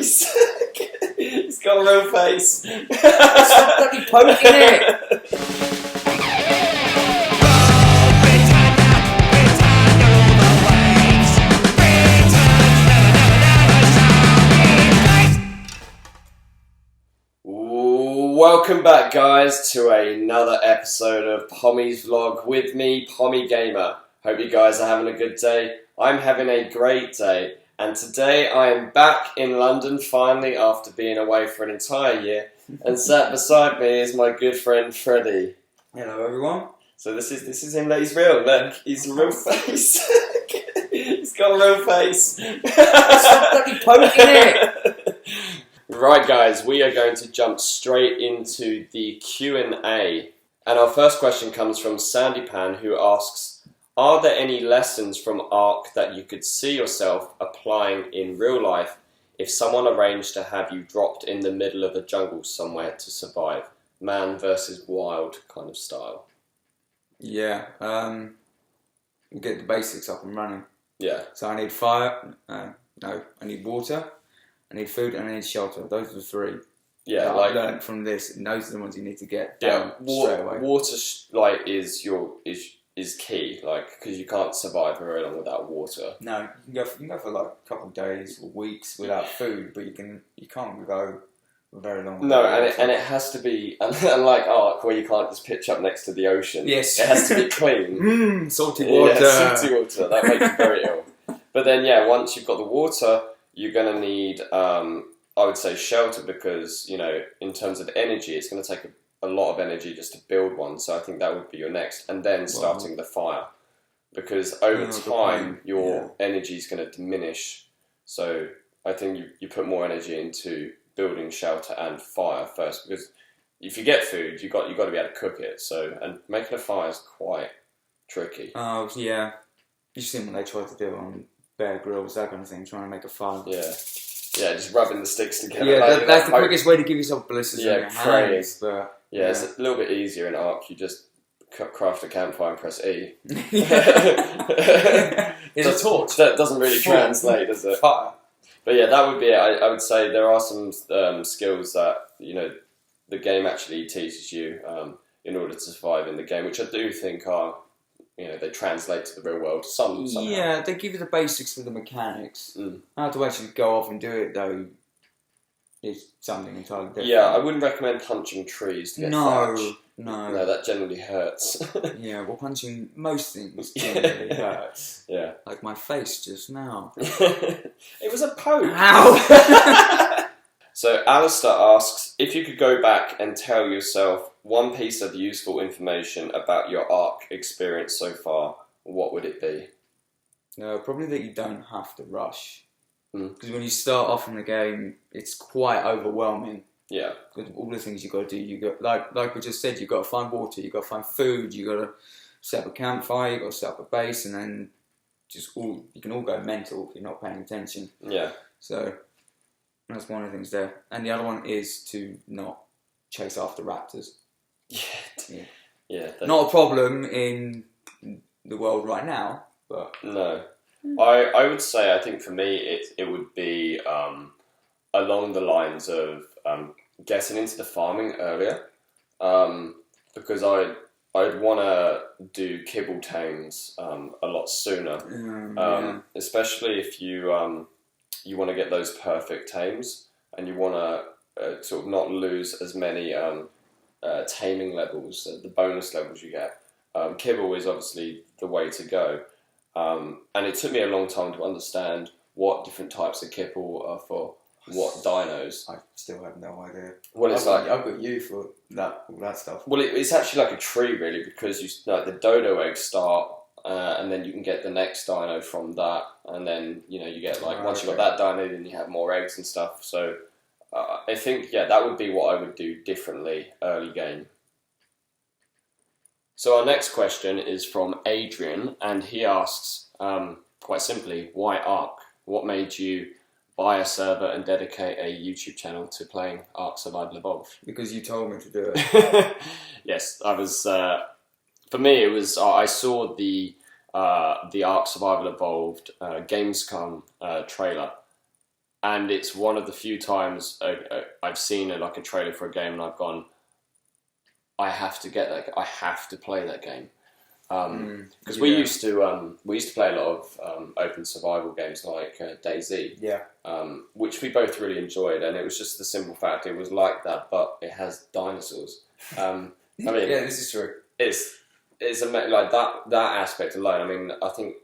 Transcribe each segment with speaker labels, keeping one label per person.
Speaker 1: face. He's got a real face.
Speaker 2: Stop bloody poking it!
Speaker 1: Welcome back, guys, to another episode of Pommie's Vlog with me, PommieGamer. Hope you guys are having a good day. I'm having a great day, and today I am back in London finally after being away for an entire year. And sat beside me is my good friend Freddie.
Speaker 2: Hello, everyone.
Speaker 1: So this is him. He's real. Look, he's a real face. He's got a real face.
Speaker 2: Stop bloody poking it!
Speaker 1: Right, guys, we are going to jump straight into the Q&A. And our first question comes from Sandypan, who asks, are there any lessons from Ark that you could see yourself applying in real life if someone arranged to have you dropped in the middle of a jungle somewhere to survive? Man versus wild kind of style.
Speaker 2: Yeah, get the basics up and running.
Speaker 1: Yeah.
Speaker 2: So I need fire, I need water, I need food, and I need shelter. Those are the three.
Speaker 1: Yeah,
Speaker 2: that
Speaker 1: like
Speaker 2: I've learned from this, and those are the ones you need to get
Speaker 1: yeah,
Speaker 2: straight away.
Speaker 1: Water is key, like, because you can't survive very long without water.
Speaker 2: No, you can go for like a couple of days or weeks without food, but you can't go very long.
Speaker 1: No, and it has to be, unlike Ark, where you can't just pitch up next to the ocean.
Speaker 2: Yes,
Speaker 1: it has to be clean.
Speaker 2: Salty water.
Speaker 1: Yeah, salty water. That makes you very ill. But then, yeah, once you've got the water, you're gonna need, I would say, shelter, because in terms of energy, it's gonna take a lot of energy just to build one. So I think that would be your next, and then starting the fire, because over time your energy is going to diminish. So I think you put more energy into building shelter and fire first, because if you get food, you got to be able to cook it. So, and making a fire is quite tricky.
Speaker 2: Oh yeah, you've seen what they tried to do on Bear Grylls, that kind of thing, trying to make a fire.
Speaker 1: Yeah, just rubbing the sticks together.
Speaker 2: Yeah, that's the quickest way to give yourself blisters in your hands. But
Speaker 1: yeah, it's a little bit easier in Ark. You just craft a campfire and press E.
Speaker 2: It's a torch.
Speaker 1: That doesn't really translate, does it?
Speaker 2: Fire.
Speaker 1: But yeah, that would be it. I would say there are some skills that the game actually teaches you in order to survive in the game, which I do think are they translate to the real world somehow.
Speaker 2: Yeah, they give you the basics for the mechanics. How to actually go off and do it though is something entirely different.
Speaker 1: Yeah, I wouldn't recommend punching trees to get thatch.
Speaker 2: No,
Speaker 1: that generally hurts.
Speaker 2: Yeah, well, punching most things generally hurts.
Speaker 1: Yeah.
Speaker 2: Like my face just now.
Speaker 1: It was a poke.
Speaker 2: Ow!
Speaker 1: So Alistair asks, if you could go back and tell yourself one piece of useful information about your Ark experience so far, what would it be?
Speaker 2: Probably that you don't have to rush. Because when you start off in the game, it's quite overwhelming.
Speaker 1: Yeah.
Speaker 2: With all the things you've got to do, you got like we just said, you've got to find water, you've got to find food, you've got to set up a campfire, you've got to set up a base, and then you can all go mental if you're not paying attention.
Speaker 1: Yeah.
Speaker 2: So that's one of the things there. And the other one is to not chase after raptors. Yeah. Not a problem in the world right now, but
Speaker 1: no. I would say, I think for me it would be along the lines of getting into the farming earlier, because I'd want to do kibble tames a lot sooner, especially if you want to get those perfect tames, and you want to sort of not lose as many taming levels, the bonus levels you get. Kibble is obviously the way to go. And it took me a long time to understand what different types of kibble are for what dinos.
Speaker 2: I still have no idea.
Speaker 1: Well, I've
Speaker 2: got you for all that stuff.
Speaker 1: Well, it's actually like a tree, really, because the dodo eggs start, and then you can get the next dino from that, and then you get once you've got that dino, then you have more eggs and stuff. So I think that would be what I would do differently early game. So our next question is from Adrian, and he asks, quite simply, why Ark? What made you buy a server and dedicate a YouTube channel to playing Ark Survival Evolved?
Speaker 2: Because you told me to do it.
Speaker 1: Yes, I was. For me, it was. I saw the Ark Survival Evolved Gamescom trailer, and it's one of the few times I've seen a trailer for a game and I've gone, I have to get that. I have to play that game. Because we used to play a lot of open survival games like DayZ, which we both really enjoyed, and it was just the simple fact it was like that, but it has dinosaurs. I mean,
Speaker 2: this is true.
Speaker 1: It's like that aspect alone. I mean, I think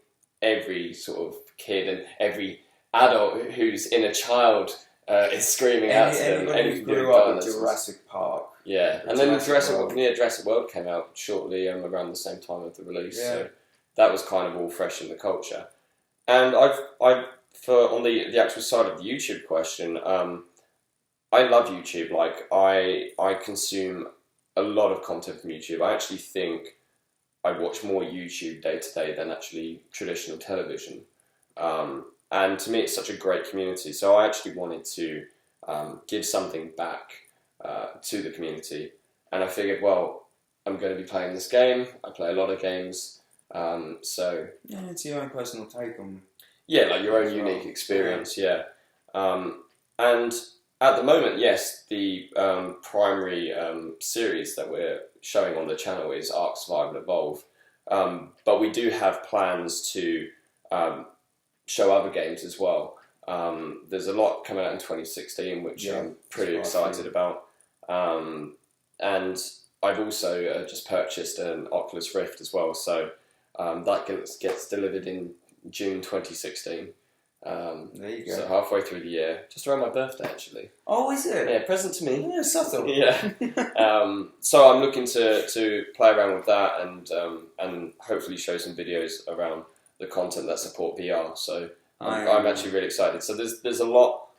Speaker 1: every sort of kid and every adult who's in a child is screaming out to them.
Speaker 2: Anybody who grew up with Jurassic Park.
Speaker 1: Yeah, and then Jurassic World came out shortly around the same time of the release, so that was kind of all fresh in the culture. And on the actual side of the YouTube question, I love YouTube. Like I consume a lot of content from YouTube. I actually think I watch more YouTube day to day than actually traditional television. And to me, it's such a great community. So I actually wanted to give something back to the community, and I figured, well, I'm going to be playing this game. I play a lot of games, so
Speaker 2: it's your own personal take on
Speaker 1: like your own unique experience, and at the moment, yes, the primary series that we're showing on the channel is Ark Survival Evolve, but we do have plans to show other games as well. There's a lot coming out in 2016, which I'm pretty excited about. And I've also just purchased an Oculus Rift as well, so that gets delivered in June 2016.
Speaker 2: There you go.
Speaker 1: So halfway through the year, just around my birthday actually.
Speaker 2: Oh, is it?
Speaker 1: Yeah, present to me.
Speaker 2: Yeah, subtle.
Speaker 1: Yeah. So I'm looking to play around with that and hopefully show some videos around the content that support VR. So I'm actually really excited. So there's a lot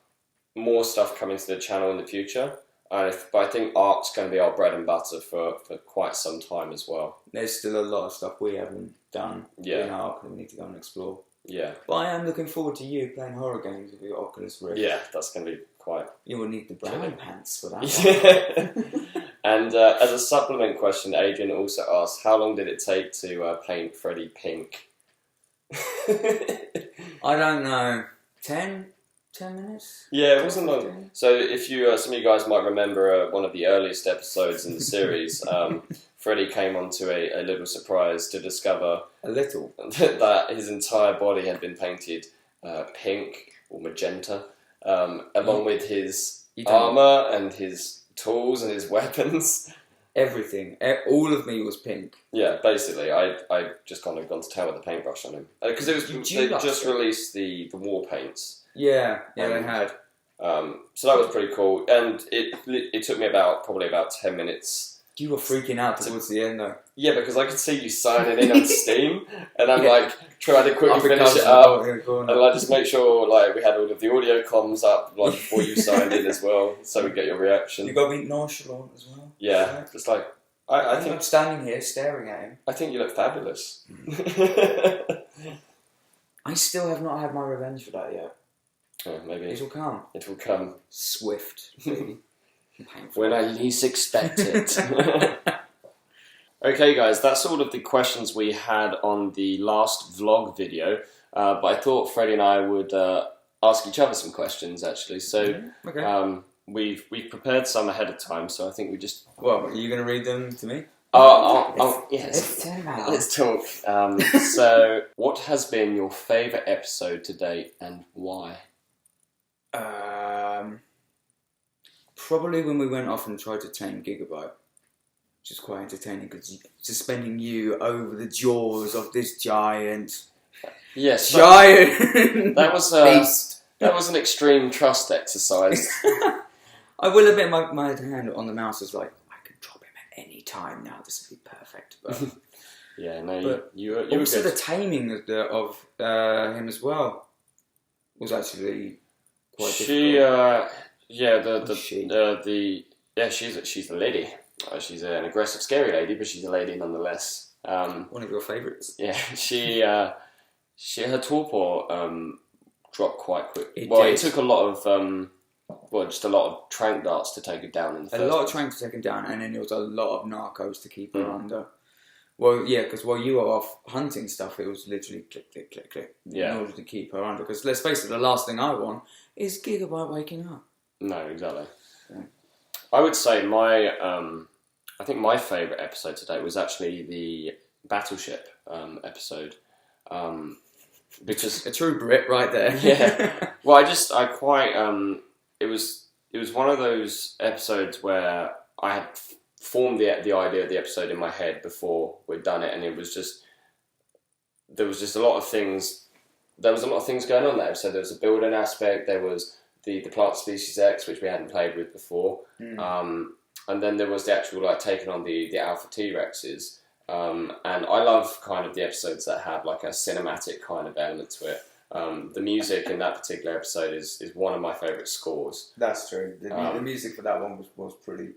Speaker 1: more stuff coming to the channel in the future. But I think Ark's going to be our bread and butter for quite some time as well.
Speaker 2: There's still a lot of stuff we haven't done in Ark that we need to go and explore.
Speaker 1: Yeah.
Speaker 2: But I am looking forward to you playing horror games with your Oculus Rift.
Speaker 1: Yeah, that's going to be quite...
Speaker 2: You will need the brown pants for that.
Speaker 1: And as a supplement question, Adrian also asked, how long did it take to paint Freddie pink?
Speaker 2: I don't know. 10 minutes?
Speaker 1: Yeah, it wasn't long. So if you, some of you guys might remember one of the earliest episodes in the series, Freddie came onto a little surprise to discover that his entire body had been painted pink or magenta, along with his armour and his tools and his weapons.
Speaker 2: Everything. All of me was pink.
Speaker 1: Yeah, basically. I just kind of gone to town with a paintbrush on him. Because they just released the war paints.
Speaker 2: Yeah, they had.
Speaker 1: So that was pretty cool. And it took me probably about 10 minutes.
Speaker 2: You were freaking out towards the end though.
Speaker 1: Yeah, because I could see you signing in on Steam, and I'm like trying to quickly finish it up, and I just make sure like we had all of the audio comms up like before you signed in as well, so we get your reaction.
Speaker 2: You got to be nonchalant as well.
Speaker 1: Yeah, just like I think
Speaker 2: I'm standing here staring at him.
Speaker 1: I think you look fabulous.
Speaker 2: I still have not had my revenge for that yet.
Speaker 1: Oh, maybe
Speaker 2: it will come.
Speaker 1: It will come
Speaker 2: swift.
Speaker 1: When I least expect it. Okay guys, that's all of the questions we had on the last vlog video, but I thought Freddie and I would ask each other some questions actually, so we've prepared some ahead of time, so I think we just...
Speaker 2: Well, are you going to read them to me?
Speaker 1: Yes. Let's talk. So, what has been your favourite episode to date and why?
Speaker 2: Probably when we went off and tried to tame Gigabyte, which is quite entertaining because suspending you over the jaws of this giant.
Speaker 1: Yes,
Speaker 2: giant.
Speaker 1: That was
Speaker 2: beast.
Speaker 1: That was an extreme trust exercise.
Speaker 2: I will admit, my hand on the mouse is like, I can drop him at any time now. This would be perfect. But
Speaker 1: yeah, no, you were
Speaker 2: also
Speaker 1: good.
Speaker 2: the taming of him as well was actually quite difficult.
Speaker 1: She's the lady. She's an aggressive, scary lady, but she's a lady nonetheless.
Speaker 2: One of your favourites.
Speaker 1: Yeah, her torpor dropped quite quick. It took a lot of just a lot of trank darts to take her down. A
Speaker 2: lot of trank to take her down, and then there was a lot of narcos to keep her under. Well, yeah, because while you were off hunting stuff, it was literally click, click, click, click,
Speaker 1: Yeah.
Speaker 2: in order to keep her under. Because let's face it, the last thing I want is Gigabyte waking up.
Speaker 1: No, exactly.
Speaker 2: Yeah.
Speaker 1: I would say I think my favourite episode today was actually the Battleship episode. Because
Speaker 2: a true Brit right there.
Speaker 1: Yeah. Well, it was one of those episodes where I had formed the idea of the episode in my head before we'd done it, and there was just a lot of things. There was a lot of things going on in that episode. There was a building aspect. There was the plant species X, which we hadn't played with before, and then there was the actual taking on the alpha T-Rexes. And I love kind of the episodes that have like a cinematic kind of element to it. The music in that particular episode is one of my favourite scores.
Speaker 2: That's true. The music for that one was pretty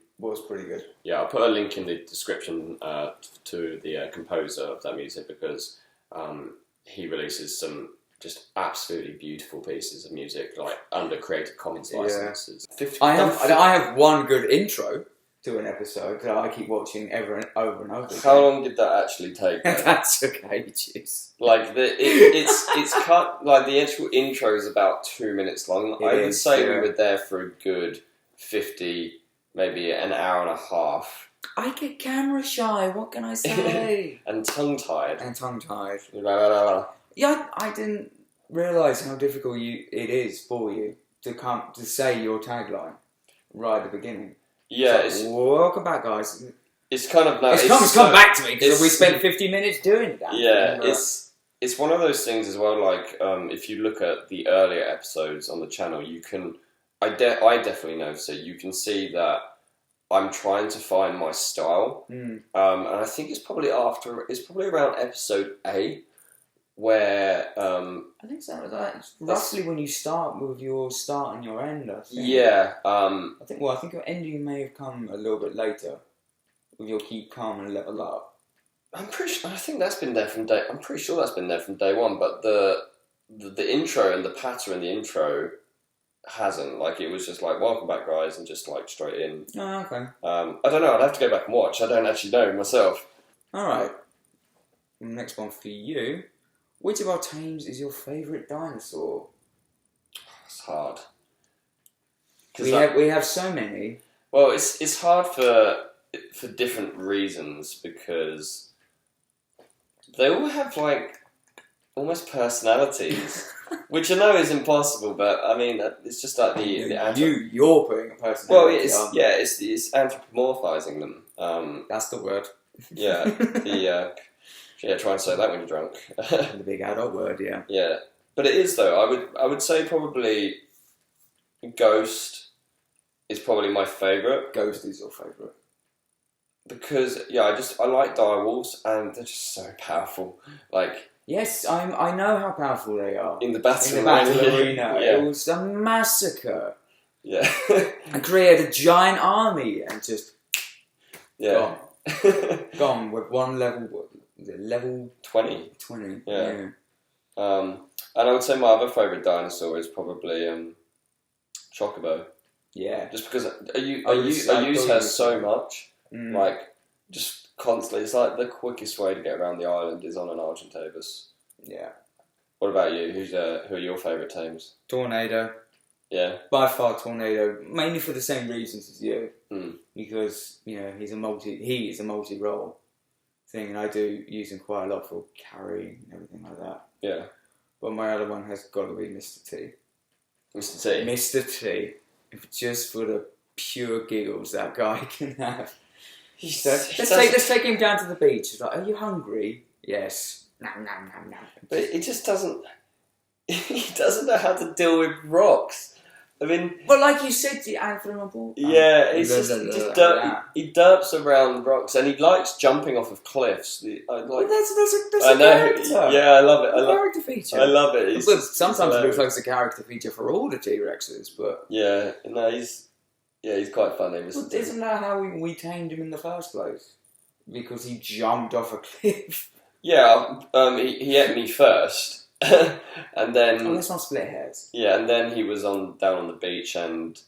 Speaker 2: good.
Speaker 1: Yeah, I'll put a link in the description to the composer of that music, because he releases some just absolutely beautiful pieces of music, like under Creative Commons licenses.
Speaker 2: Yeah. I have one good intro to an episode that I keep watching over and over again.
Speaker 1: How long did that actually take?
Speaker 2: That took ages.
Speaker 1: Like it's cut. Like the actual intro is about 2 minutes long. I would say we were there for a good 50, maybe an hour and a half.
Speaker 2: I get camera shy. What can I say?
Speaker 1: And tongue tied.
Speaker 2: Yeah, I didn't realise how difficult it is for you to say your tagline right at the beginning.
Speaker 1: Yeah,
Speaker 2: welcome back, guys.
Speaker 1: It's kind of
Speaker 2: it's come back to me because we spent 50 minutes doing that.
Speaker 1: Yeah, it's one of those things as well. Like if you look at the earlier episodes on the channel, you can I definitely notice it. You can see that I'm trying to find my style, and I think it's probably around episode 8 where
Speaker 2: I think so. That's roughly when you start with your start and your end. I think.
Speaker 1: Yeah.
Speaker 2: I think your ending may have come a little bit later with your keep calm and level up.
Speaker 1: I'm pretty sure that's been there from day one. But the intro and the patter in the intro hasn't. Like it was just like welcome back, guys, and just like straight in.
Speaker 2: Oh, okay.
Speaker 1: I don't know. I'd have to go back and watch. I don't actually know myself.
Speaker 2: All right. Next one for you. Which of our teams is your favourite dinosaur?
Speaker 1: It's hard.
Speaker 2: We have so many.
Speaker 1: Well, it's hard for different reasons, because they all have like almost personalities, which I know is impossible, but I mean it's just like
Speaker 2: you're putting a personality.
Speaker 1: Well, it's anthropomorphizing them.
Speaker 2: That's the word.
Speaker 1: Yeah. Yeah, try and say that when you're drunk.
Speaker 2: The big adult word, yeah.
Speaker 1: Yeah, but it is though. I would say probably Ghost is probably my favourite.
Speaker 2: Ghost is your favourite
Speaker 1: because I like direwolves and they're just so powerful. Like
Speaker 2: yes, I know how powerful they are
Speaker 1: in the battle
Speaker 2: arena. Yeah. It was a massacre.
Speaker 1: Yeah,
Speaker 2: and created a giant army and just gone with one level. Level
Speaker 1: 20.
Speaker 2: 20.
Speaker 1: Yeah. And I would say my other favourite dinosaur is probably Chocobo.
Speaker 2: Yeah.
Speaker 1: Just because I use her so much. Like, just constantly. It's like the quickest way to get around the island is on an Argentavis.
Speaker 2: Yeah.
Speaker 1: What about you? Who are your favourite teams?
Speaker 2: Tornado.
Speaker 1: Yeah.
Speaker 2: By far Tornado. Mainly for the same reasons as you. Because, he's a multi-role thing, and I do use him quite a lot for carrying and everything like that.
Speaker 1: Yeah.
Speaker 2: But my other one has got to be Mr. T.
Speaker 1: Mr. T?
Speaker 2: Mr. T. Just for the pure giggles that guy can have. Let's take him down to the beach. He's like, are you hungry? Yes. No.
Speaker 1: But it just doesn't... He doesn't know how to deal with rocks. I mean...
Speaker 2: Well, like you said, the animal...
Speaker 1: Yeah, he derps around rocks, and he likes jumping off of cliffs. That's a character. Yeah, I love it.
Speaker 2: Character feature.
Speaker 1: I love it.
Speaker 2: Sometimes it looks like it's a character feature for all the T-Rexes, but...
Speaker 1: Yeah, no, he's quite funny.
Speaker 2: But isn't that how we tamed him in the first place? Because he jumped off a cliff.
Speaker 1: Yeah, he ate me first. And then
Speaker 2: let's not split hairs.
Speaker 1: Yeah, and then he was down on the beach, and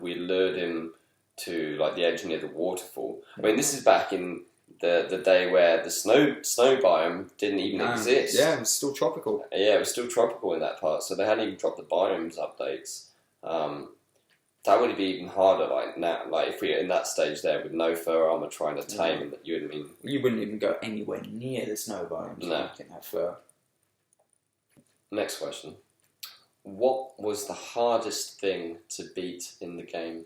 Speaker 1: we lured him to like the edge near the waterfall. I mean, this is back in the day where the snow biome didn't even exist.
Speaker 2: Yeah, it was still tropical.
Speaker 1: Yeah, it was still tropical in that part, so they hadn't even dropped the biomes updates. That would be even harder. Like now, like if we were in that stage there with no fur armor trying to tame, you
Speaker 2: wouldn't even go anywhere near the snow biomes.
Speaker 1: No,
Speaker 2: in that fur.
Speaker 1: Next question: what was the hardest thing to beat in the game?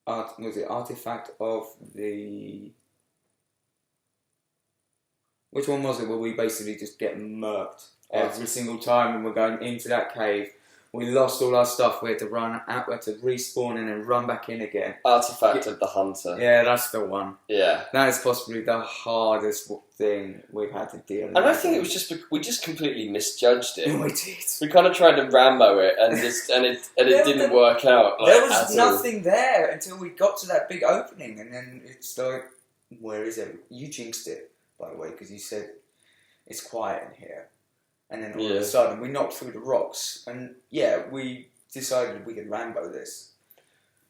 Speaker 2: Was it Artifact of the... Which one was it where we basically just get murked every single time when we're going into that cave? We lost all our stuff, we had to run out, we had to respawn and then run back in again.
Speaker 1: Artifact of the Hunter.
Speaker 2: Yeah, that's the one.
Speaker 1: Yeah.
Speaker 2: That is possibly the hardest thing we've had to deal with.
Speaker 1: And I think it was just, we just completely misjudged it.
Speaker 2: We did.
Speaker 1: We kind of tried to Rambo it and it didn't work out. Like,
Speaker 2: there was nothing there until we got to that big opening and then it's like, where is it? You jinxed it, by the way, because you said it's quiet in here. And then all of a sudden, we knocked through the rocks, and we decided we could Rambo this.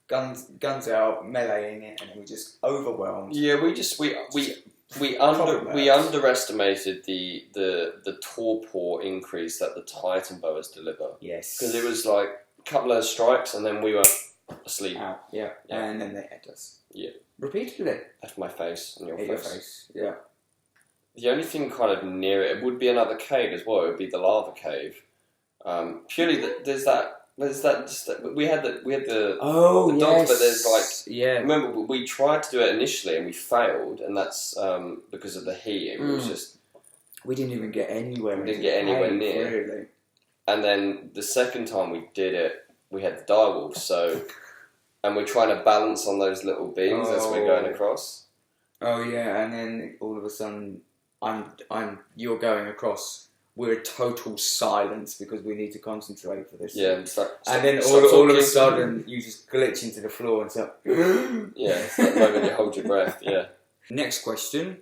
Speaker 2: Guns out, meleeing it, and then we just overwhelmed.
Speaker 1: Yeah, we underestimated the torpor increase that the Titan boas deliver.
Speaker 2: Yes,
Speaker 1: because it was like a couple of strikes, and then we were asleep.
Speaker 2: Yeah, and then they hit us.
Speaker 1: Yeah,
Speaker 2: repeatedly.
Speaker 1: Left my face and your face.
Speaker 2: Yeah.
Speaker 1: The only thing kind of near it would be another cave as well. It would be the lava cave. Purely, we had the dogs, but there's like Remember, we tried to do it initially and we failed, and that's because of the heat. It was just
Speaker 2: we didn't even get anywhere.
Speaker 1: We didn't get anywhere near.
Speaker 2: Really.
Speaker 1: And then the second time we did it, we had the direwolves. So, and we're trying to balance on those little beams as we're going across.
Speaker 2: Oh yeah, and then all of a sudden. You're going across. We're in total silence because we need to concentrate for this.
Speaker 1: Yeah,
Speaker 2: and then all of a sudden you just glitch into the floor and start.
Speaker 1: Yeah, it's that moment you hold your breath. Yeah.
Speaker 2: Next question: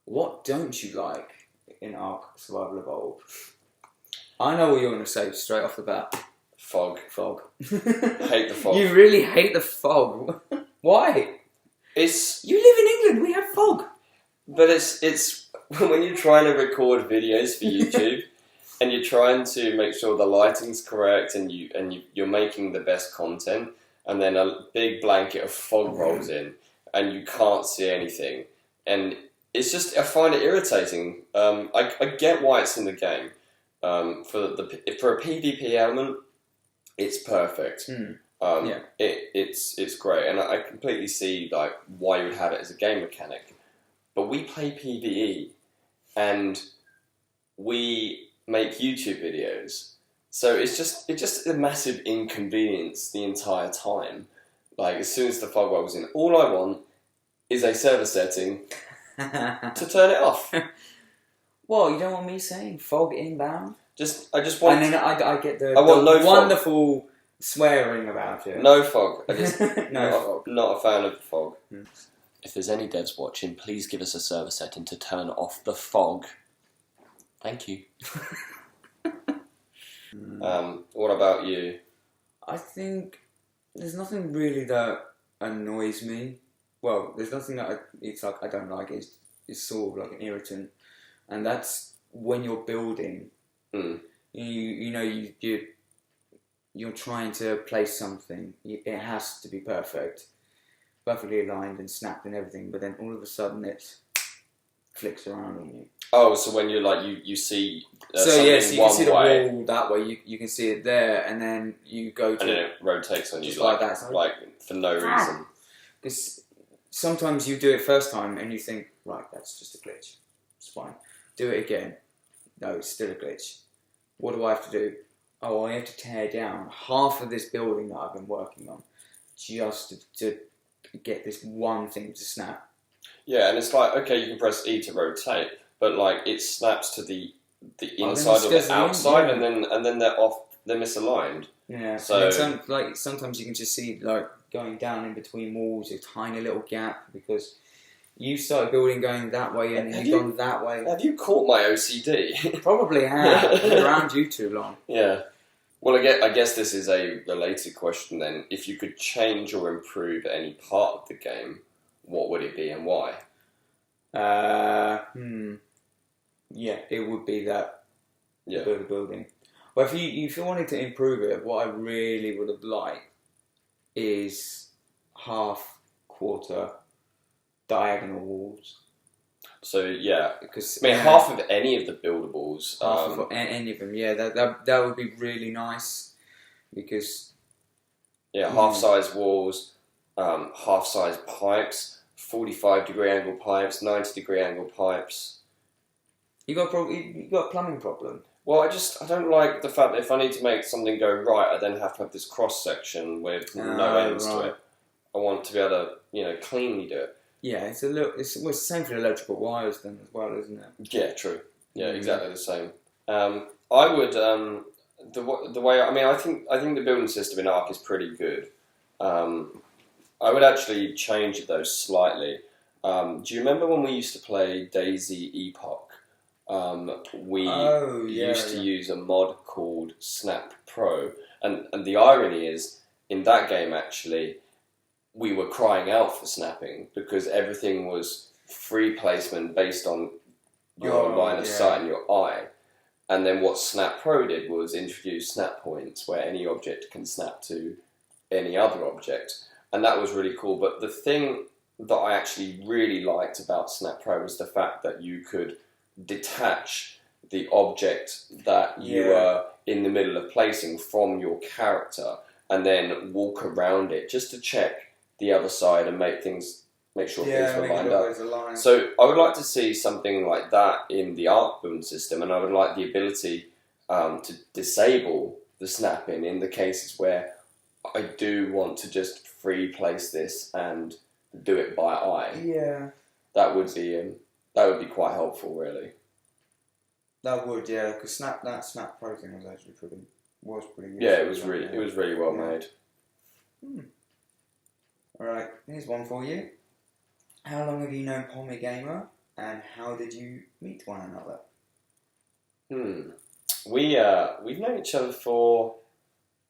Speaker 2: what don't you like in Ark Survival Evolved? I know what you're going to say straight off the bat.
Speaker 1: Fog.
Speaker 2: Hate
Speaker 1: the fog.
Speaker 2: You really hate the fog. Why? You live in England. We have fog.
Speaker 1: But it's when you're trying to record videos for YouTube and you're trying to make sure the lighting's correct and you're making the best content, and then a big blanket of fog rolls in and you can't see anything, and it's just, I find it irritating. I get why it's in the game. For a PvP element, it's perfect. It's great, and I completely see like why you would have it as a game mechanic. But we play PvE, and we make YouTube videos, so it's just a massive inconvenience the entire time. Like as soon as the fog rolls in, all I want is a server setting to turn it off.
Speaker 2: Well, you don't want me saying fog inbound?
Speaker 1: I just want.
Speaker 2: And then I get the
Speaker 1: no
Speaker 2: wonderful fog. Swearing about it.
Speaker 1: No fog.
Speaker 2: Fog.
Speaker 1: Not a fan of the fog.
Speaker 3: If there's any devs watching, please give us a server setting to turn off the fog. Thank you.
Speaker 1: What about you?
Speaker 2: I think there's nothing really that annoys me. Well, there's nothing that I don't like. It's sort of like an irritant, and that's when you're building. You're trying to place something. It has to be perfect. Perfectly aligned and snapped and everything, but then all of a sudden it flicks around on you.
Speaker 1: Oh, so when you're like you see
Speaker 2: so you can see the wall that way, you can see it there, and then you go to
Speaker 1: and then it rotates on you
Speaker 2: like that,
Speaker 1: like for no reason.
Speaker 2: Because sometimes you do it first time and you think, right, that's just a glitch. It's fine. Do it again. No, it's still a glitch. What do I have to do? Oh, I have to tear down half of this building that I've been working on just to get this one thing to snap.
Speaker 1: Yeah, and it's like, okay, you can press E to rotate, but like it snaps to the inside or the outside, and then they're off, they're misaligned.
Speaker 2: Yeah.
Speaker 1: So
Speaker 2: sometimes you can just see like going down in between walls, a tiny little gap because you started building going that way and then you've gone that way.
Speaker 1: Have you caught my OCD?
Speaker 2: Probably have. I've been around you too long.
Speaker 1: Yeah. Well, I guess this is a related question then. If you could change or improve any part of the game, what would it be and why?
Speaker 2: Yeah, it would be that.
Speaker 1: Yeah.
Speaker 2: Build a building. Well, if you wanted to improve it, what I really would have liked is quarter diagonal walls.
Speaker 1: So yeah,
Speaker 2: because
Speaker 1: I mean half of any of the buildables.
Speaker 2: Half of any of them, yeah, that would be really nice because
Speaker 1: half-size walls, half-size pipes, 45-degree angle pipes, 90-degree angle pipes.
Speaker 2: You got a plumbing problem.
Speaker 1: Well, I don't like the fact that if I need to make something go right, I then have to have this cross section with no ends to it. I want to be able to, cleanly do it.
Speaker 2: Yeah, it's the same for the electrical wires then as well, isn't it?
Speaker 1: Yeah, true. Yeah, exactly the same. I would the way I think the building system in Ark is pretty good. I would actually change it though slightly. Do you remember when we used to play Daisy Epoch? We used to use a mod called Snap Pro, and the irony is in that game actually we were crying out for snapping because everything was free placement based on your line of sight and your eye. And then what Snap Pro did was introduce snap points where any object can snap to any other object, and that was really cool. But the thing that I actually really liked about Snap Pro was the fact that you could detach the object that you were in the middle of placing from your character and then walk around it just to check the other side and make sure things were lined up. So I would like to see something like that in the Ark building system, and I would like the ability to disable the snapping in the cases where I do want to just free place this and do it by eye.
Speaker 2: Yeah,
Speaker 1: that would be quite helpful, really.
Speaker 2: That would, yeah, because Snap Pro thing was actually pretty useful.
Speaker 1: Yeah, it was really well made.
Speaker 2: Alright, here's one for you. How long have you known PommieGamer, and how did you meet one another?
Speaker 1: We've known each other for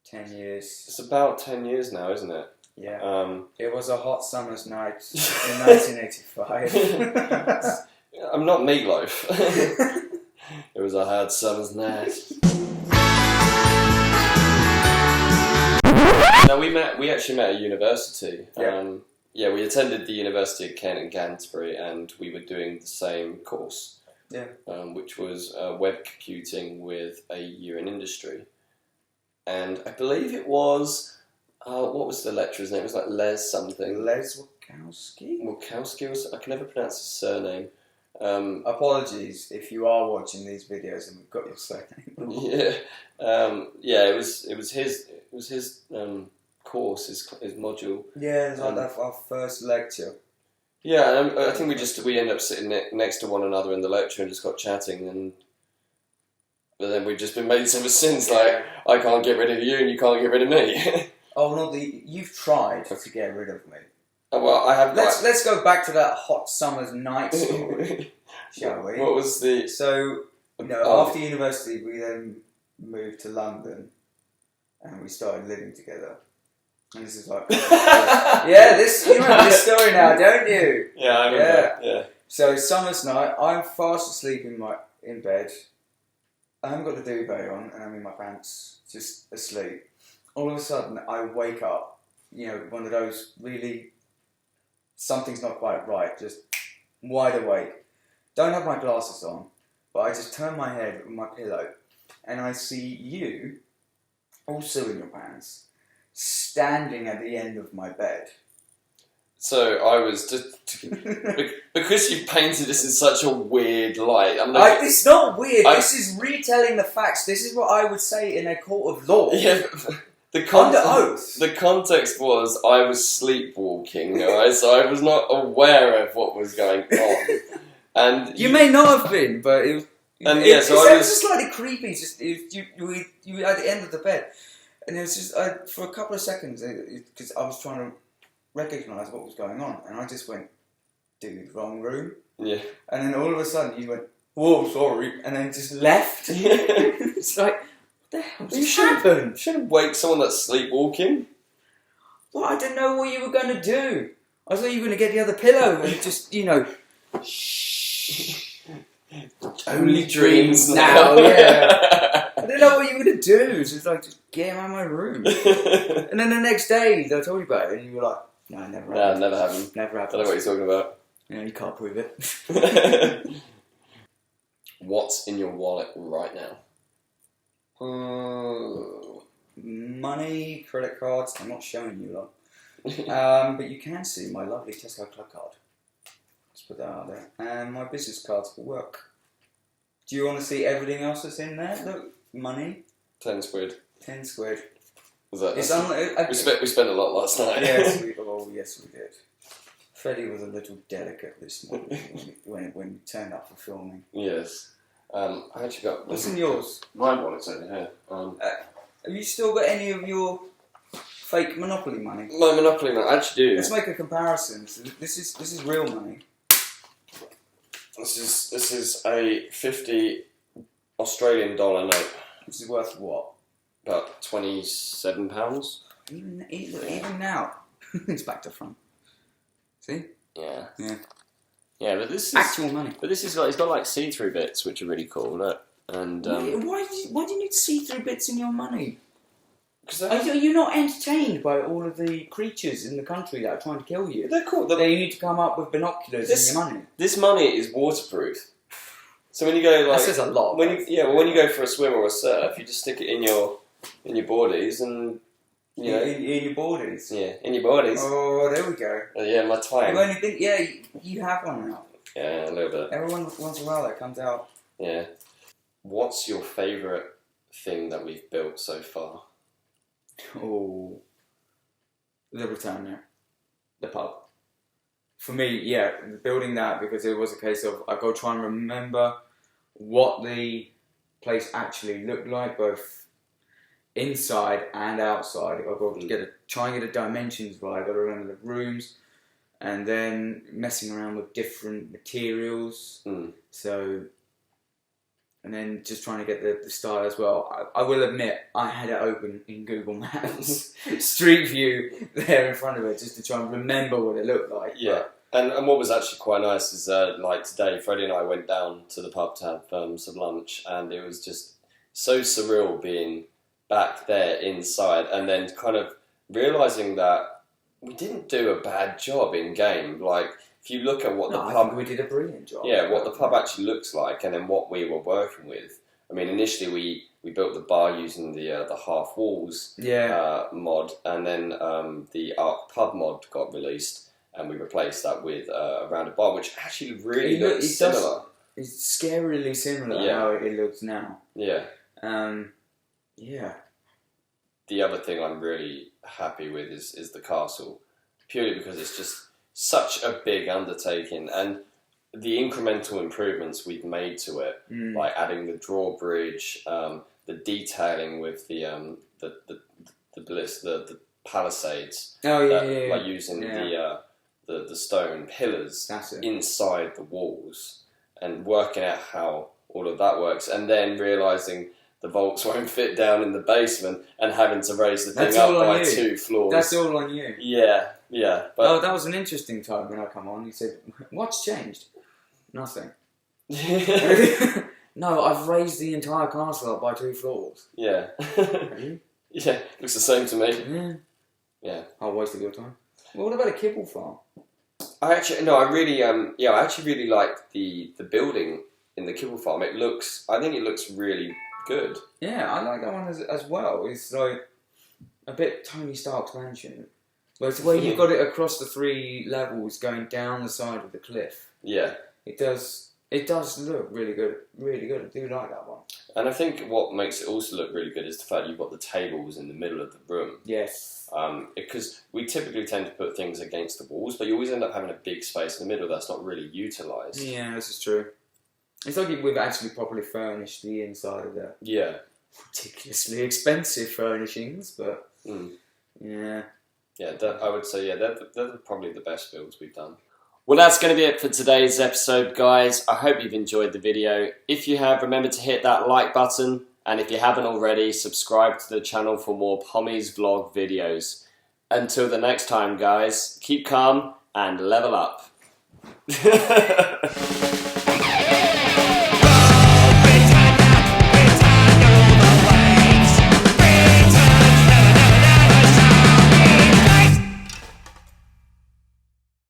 Speaker 2: 10 years.
Speaker 1: It's about 10 years now, isn't it?
Speaker 2: Yeah. It was a hot summer's night in 1985.
Speaker 1: I'm not Meatloaf. It was a hot summer's night. No, we actually met at university.
Speaker 2: Yeah.
Speaker 1: We attended the University of Kent in Canterbury, and we were doing the same course.
Speaker 2: Yeah.
Speaker 1: Which was web computing with a year in industry. And I believe it was, what was the lecturer's name? It was like Les something.
Speaker 2: Les Wachowski?
Speaker 1: Wachowski, I can never pronounce his surname.
Speaker 2: Apologies if you are watching these videos and we've got your surname wrong.
Speaker 1: It was his course, his module.
Speaker 2: Yeah, it was like our first lecture.
Speaker 1: Yeah, and I think we ended up sitting next to one another in the lecture and just got chatting, but then we've just been mates ever since. Like, I can't get rid of you and you can't get rid of me.
Speaker 2: Oh no, you've tried to get rid of me.
Speaker 1: Well, I have.
Speaker 2: Let's go back to that hot summer's night story, shall we?
Speaker 1: What was the?
Speaker 2: So, after university, we then moved to London, and we started living together. And this is like, you remember this story now, don't you?
Speaker 1: Yeah, I remember. Yeah.
Speaker 2: So summer's night, I'm fast asleep in bed. I haven't got the duvet on, and I'm in my pants, just asleep. All of a sudden, I wake up. One of those really. Something's not quite right, just wide awake. Don't have my glasses on, but I just turn my head with my pillow and I see you, also in your pants, standing at the end of my bed.
Speaker 1: So I was just... because you painted this in such a weird light...
Speaker 2: It's not weird, this is retelling the facts. This is what I would say in a court of law.
Speaker 1: Yeah,
Speaker 2: under oath.
Speaker 1: The context was I was sleepwalking, right? So I was not aware of what was going on. And
Speaker 2: you may not have been, but it was... It was just slightly creepy. Just you were at the end of the bed. And it was just, for a couple of seconds, because I was trying to recognise what was going on. And I just went, dude, wrong room.
Speaker 1: Yeah.
Speaker 2: And then all of a sudden you went, whoa, sorry. And then just left. It's like... What the hell just happened?
Speaker 1: You shouldn't wake someone that's sleepwalking.
Speaker 2: Well, I didn't know what you were going to do. I thought you were going to get the other pillow and just,
Speaker 1: Only dreams
Speaker 2: now, yeah. I didn't know what you were going to do. So it's like, just get him out of my room. And then the next day, I told you about it, and you were like, no, never happened.
Speaker 1: Never happened.
Speaker 2: Never happened.
Speaker 1: I don't know what you're talking about.
Speaker 2: You can't prove it.
Speaker 1: What's in your wallet right now?
Speaker 2: Money, credit cards. I'm not showing you lot. But you can see my lovely Tesco Club card. Let's put that out there. And my business cards for work. Do you want to see everything else that's in there? Look, money.
Speaker 1: 10 quid.
Speaker 2: 10 quid.
Speaker 1: Was that? We
Speaker 2: It's
Speaker 1: spent a lot last night.
Speaker 2: Yes, we did. Freddie was a little delicate this morning when we turned up for filming.
Speaker 1: Yes. I actually got...
Speaker 2: What's in yours?
Speaker 1: My wallet's over here.
Speaker 2: Have you still got any of your fake Monopoly money?
Speaker 1: My Monopoly money, I actually do.
Speaker 2: Let's make a comparison. This is real money.
Speaker 1: This is a 50 Australian dollar note.
Speaker 2: This is worth what?
Speaker 1: About £27.
Speaker 2: Even now. It's back to front. See?
Speaker 1: Yeah.
Speaker 2: Yeah.
Speaker 1: Yeah, but this is...
Speaker 2: actual money.
Speaker 1: But this is like, it's got like see-through bits, which are really cool, look. And,
Speaker 2: why do you need see-through bits in your money?
Speaker 1: Are
Speaker 2: you not entertained by all of the creatures in the country that are trying to kill you?
Speaker 1: They're cool.
Speaker 2: You need to come up with binoculars in your money.
Speaker 1: This money is waterproof. So when you go like...
Speaker 2: That says a lot.
Speaker 1: When you go for a swim or a surf, you just stick it in your boardies and... You know,
Speaker 2: in your boardies?
Speaker 1: Yeah, in your boardies.
Speaker 2: Oh, there we go.
Speaker 1: Yeah, my time.
Speaker 2: You have one now.
Speaker 1: Yeah, a little bit.
Speaker 2: Everyone once in a while that comes out.
Speaker 1: Yeah. What's your favourite thing that we've built so far?
Speaker 2: Oh, the Britannia, the pub. For me, yeah, building that because it was a case of I go try and remember what the place actually looked like, both inside and outside. I got to try and get the dimensions right. I got to remember the rooms, and then messing around with different materials. So, and then just trying to get the style as well. I will admit I had it open in Google Maps, Street View there in front of it, just to try and remember what it looked like.
Speaker 1: Yeah. And what was actually quite nice is like today, Freddie and I went down to the pub to have some lunch, and it was just so surreal being back there inside, and then kind of realising that we didn't do a bad job in game. Like, if you look at what the pub...
Speaker 2: I think we did a brilliant job.
Speaker 1: Yeah, what the pub actually looks like, and then what we were working with. I mean, initially we built the bar using the half walls mod, and then the Arc pub mod got released, and we replaced that with a rounded bar, which actually really looks similar.
Speaker 2: It's scarily similar how it looks now.
Speaker 1: Yeah.
Speaker 2: Yeah.
Speaker 1: The other thing I'm really happy with is the castle, purely because it's just such a big undertaking, and the incremental improvements we've made to it, like adding the drawbridge, the detailing with the palisades, like using the stone pillars inside the walls, and working out how all of that works, and then realising the vaults won't fit down in the basement and having to raise the thing up by 2 floors. That's
Speaker 2: all on you.
Speaker 1: Yeah. But
Speaker 2: that was an interesting time when I come on. You said, "What's changed?" Nothing. No, I've raised the entire castle up by 2 floors.
Speaker 1: Yeah.
Speaker 2: Have you?
Speaker 1: Yeah, looks the same to me. Yeah.
Speaker 2: I wasted your time. Well, what about a kibble farm?
Speaker 1: I really like the building in the kibble farm. I think it looks really good.
Speaker 2: Yeah, I like that one as well. It's like a bit Tony Stark's mansion. But it's where you've got it across the 3 levels going down the side of the cliff.
Speaker 1: Yeah.
Speaker 2: It does look really good. Really good. I do like that one.
Speaker 1: And I think what makes it also look really good is the fact you've got the tables in the middle of the room.
Speaker 2: Yes.
Speaker 1: Because we typically tend to put things against the walls, but you always end up having a big space in the middle that's not really utilised.
Speaker 2: Yeah, this is true. It's like we've actually properly furnished the inside of the ridiculously expensive furnishings, but yeah.
Speaker 1: Yeah, I would say they're probably the best builds we've done.
Speaker 3: Well, that's going to be it for today's episode, guys. I hope you've enjoyed the video. If you have, remember to hit that like button, and if you haven't already, subscribe to the channel for more Pommies vlog videos. Until the next time, guys, keep calm and level up.